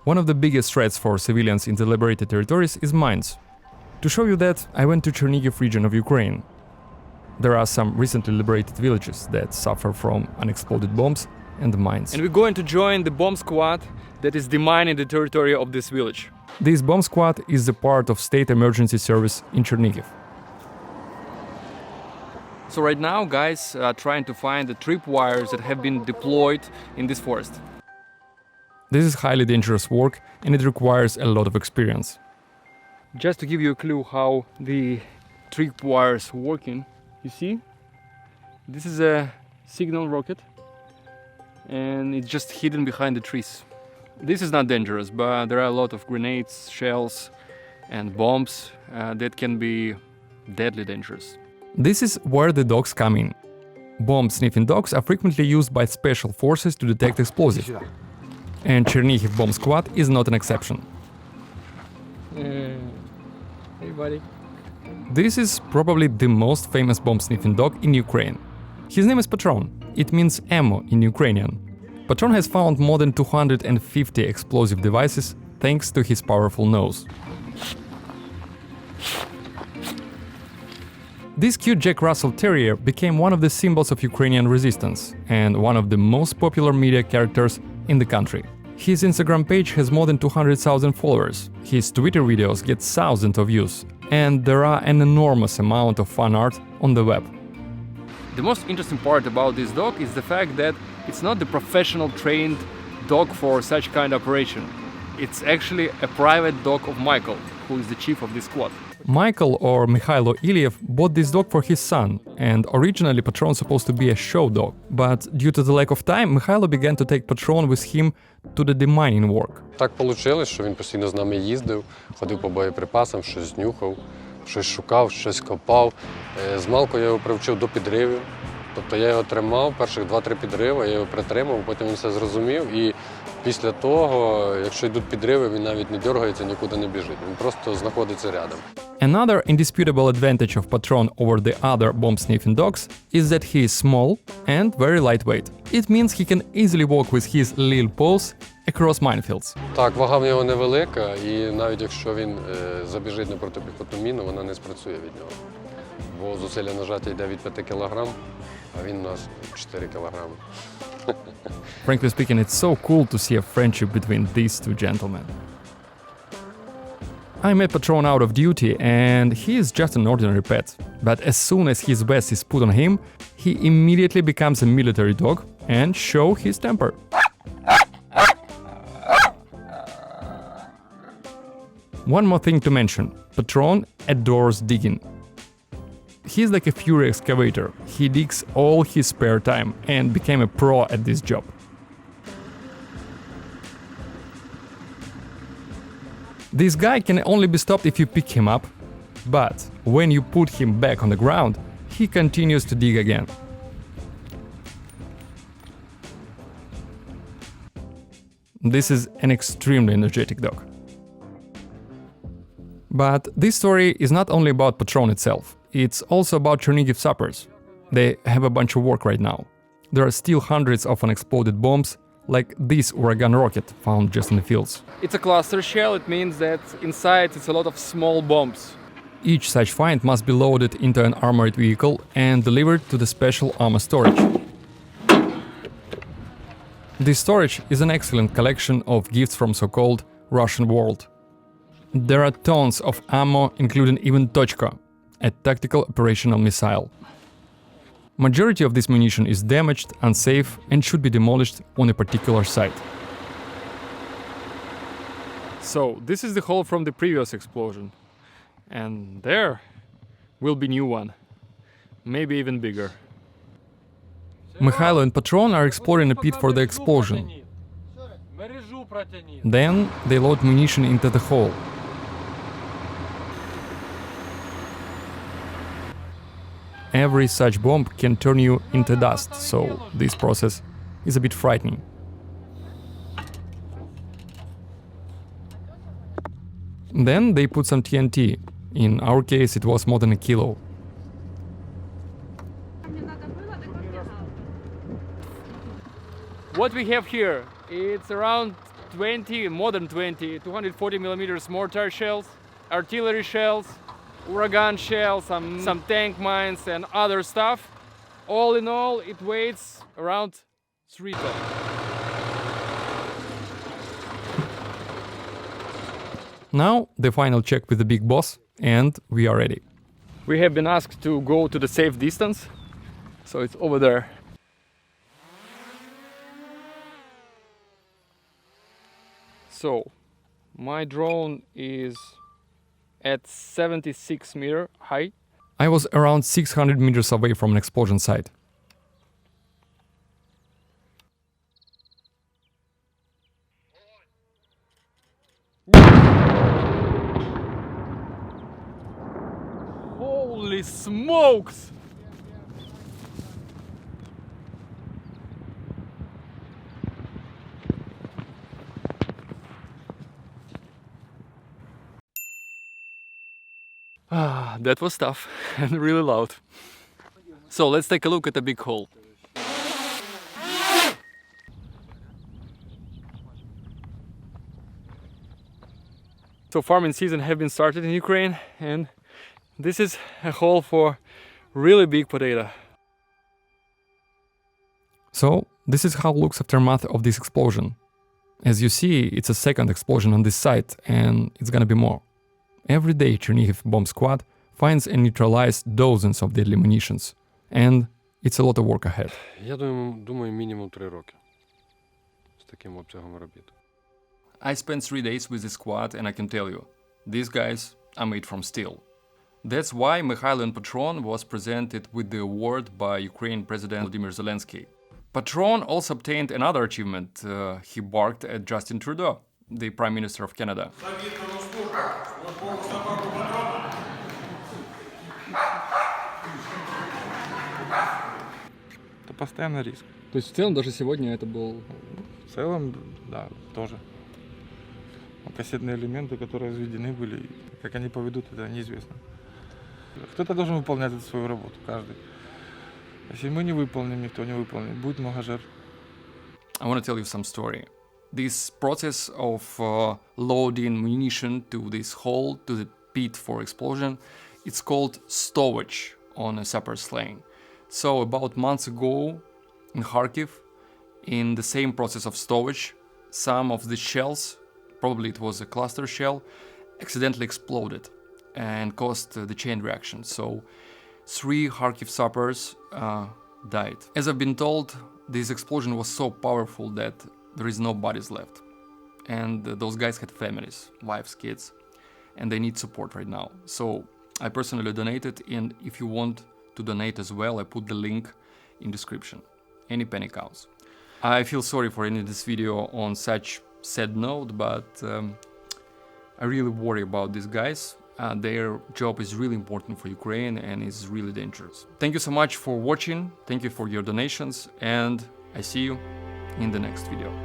One of the biggest threats for civilians in the liberated territories is mines. To show you that, I went to Chernihiv region of Ukraine. There are some recently liberated villages that suffer from unexploded bombs and mines. And we're going to join the bomb squad that is demining the territory of this village. This bomb squad is a part of state emergency service in Chernihiv. So right now guys are trying to find the tripwires that have been deployed in this forest. This is highly dangerous work and it requires a lot of experience. Just to give you a clue how the tripwires working, you see, this is a signal rocket and it's just hidden behind the trees. This is not dangerous, but there are a lot of grenades, shells and bombs that can be deadly dangerous. This is where the dogs come in. Bomb-sniffing dogs are frequently used by special forces to detect explosives. And Chernihiv bomb squad is not an exception. Hey buddy. This is probably the most famous bomb-sniffing dog in Ukraine. His name is Patron. It means ammo in Ukrainian. Patron has found more than 250 explosive devices thanks to his powerful nose. This cute Jack Russell Terrier became one of the symbols of Ukrainian resistance and one of the most popular media characters in the country. His Instagram page has more than 200,000 followers, his Twitter videos get thousands of views, and there are an enormous amount of fan art on the web. The most interesting part about this dog is the fact that it's not the professional trained dog for such kind of operation. It's actually a private dog of Michael, who is the chief of this squad. Michael, or Mikhailo Iliev, bought this dog for his son, and originally Patron supposed to be a show dog. But due to the lack of time, Mikhailo began to take Patron with him to the demining work. Так вийшло, що він постійно з нами їздив, ходив по боєприпасам, щось нюхав, щось шукав, щось копав. Змалку я його привчив до підривів. Тобто я його тримав, перших 2-3 підриви, я його притримав, потім він все зрозумів. І після того, якщо йдуть підриви, він навіть не дергається, нікуди не біжить. Він просто знаходиться рядом. Another indisputable advantage of Patron over the other bomb-sniffing dogs is that he is small and very lightweight. It means he can easily walk with his little paws across minefields. Так, вага в нього невелика, і навіть якщо він забіжить на протипіхотну міну, вона не спрацює від нього. Бо зусилля нажаття йде від 5 кг, а він у нас 4 кг. Frankly speaking, it's so cool to see a friendship between these two gentlemen. I met Patron out of duty and he is just an ordinary pet. But as soon as his vest is put on him, he immediately becomes a military dog and shows his temper. One more thing to mention, Patron adores digging. He's like a fury excavator, he digs all his spare time and became a pro at this job. This guy can only be stopped if you pick him up, but when you put him back on the ground, he continues to dig again. This is an extremely energetic dog. But this story is not only about Patron itself, it's also about Chernihiv sappers. They have a bunch of work right now. There are still hundreds of unexploded bombs, like this Uragan rocket found just in the fields. It's a cluster shell, it means that inside it's a lot of small bombs. Each such find must be loaded into an armored vehicle and delivered to the special armor storage. This storage is an excellent collection of gifts from so-called Russian world. There are tons of ammo, including even Tochka, a tactical operational missile. Majority of this munition is damaged, unsafe, and should be demolished on a particular site. So this is the hole from the previous explosion. And there will be new one. Maybe even bigger. Mikhailo and Patron are exploring a pit for the explosion. Then they load munition into the hole. Every such bomb can turn you into dust, so this process is a bit frightening. Then they put some TNT. In our case, it was more than a kilo. What we have here, it's around 20, more than 20, 240 millimeters mortar shells, artillery shells, uragan shells, some tank mines and other stuff. All in all, it weighs around 3 tons. Now the final check with the big boss, and we are ready. We have been asked to go to the safe distance, so it's over there. So, my drone is at 76 meter height. I was around 600 meters away from an explosion site. Holy smokes! Ah, that was tough and really loud. So let's take a look at the big hole. So farming season have been started in Ukraine, and this is a hole for really big potato. So this is how looks aftermath of this explosion. As you see, it's a second explosion on this site, and it's gonna be more. Every day Chernihiv bomb squad finds and neutralizes dozens of deadly munitions, and it's a lot of work ahead. Я думаю, мінімум 3 роки з таким обсягом робіт. I spent 3 days with the squad, and I can tell you, these guys are made from steel. That's why Mikhail and Patron was presented with the award by Ukraine President Volodymyr Zelensky. Patron also obtained another achievement. He barked at Justin Trudeau, the Prime Minister of Canada. Это постоянный риск. То есть в целом даже сегодня это был... В целом, да, тоже. Кассетные элементы, которые взведены были, как они поведут, это неизвестно. Кто-то должен выполнять свою работу, каждый. Если мы не выполним, никто не выполнит, будет много жертв. I want to tell you some story. This process of loading munition to this hole, to the pit for explosion, it's called stowage on a sapper slang. So about months ago in Kharkiv, in the same process of stowage, some of the shells, probably it was a cluster shell, accidentally exploded and caused the chain reaction. So 3 Kharkiv sappers died. As I've been told, this explosion was so powerful that there is no bodies left. And those guys had families, wives, kids, and they need support right now. So I personally donated, and if you want to donate as well, I put the link in description. Any penny counts. I feel sorry for ending this video on such sad note, but I really worry about these guys. Their job is really important for Ukraine and is really dangerous. Thank you so much for watching, thank you for your donations, and I see you in the next video.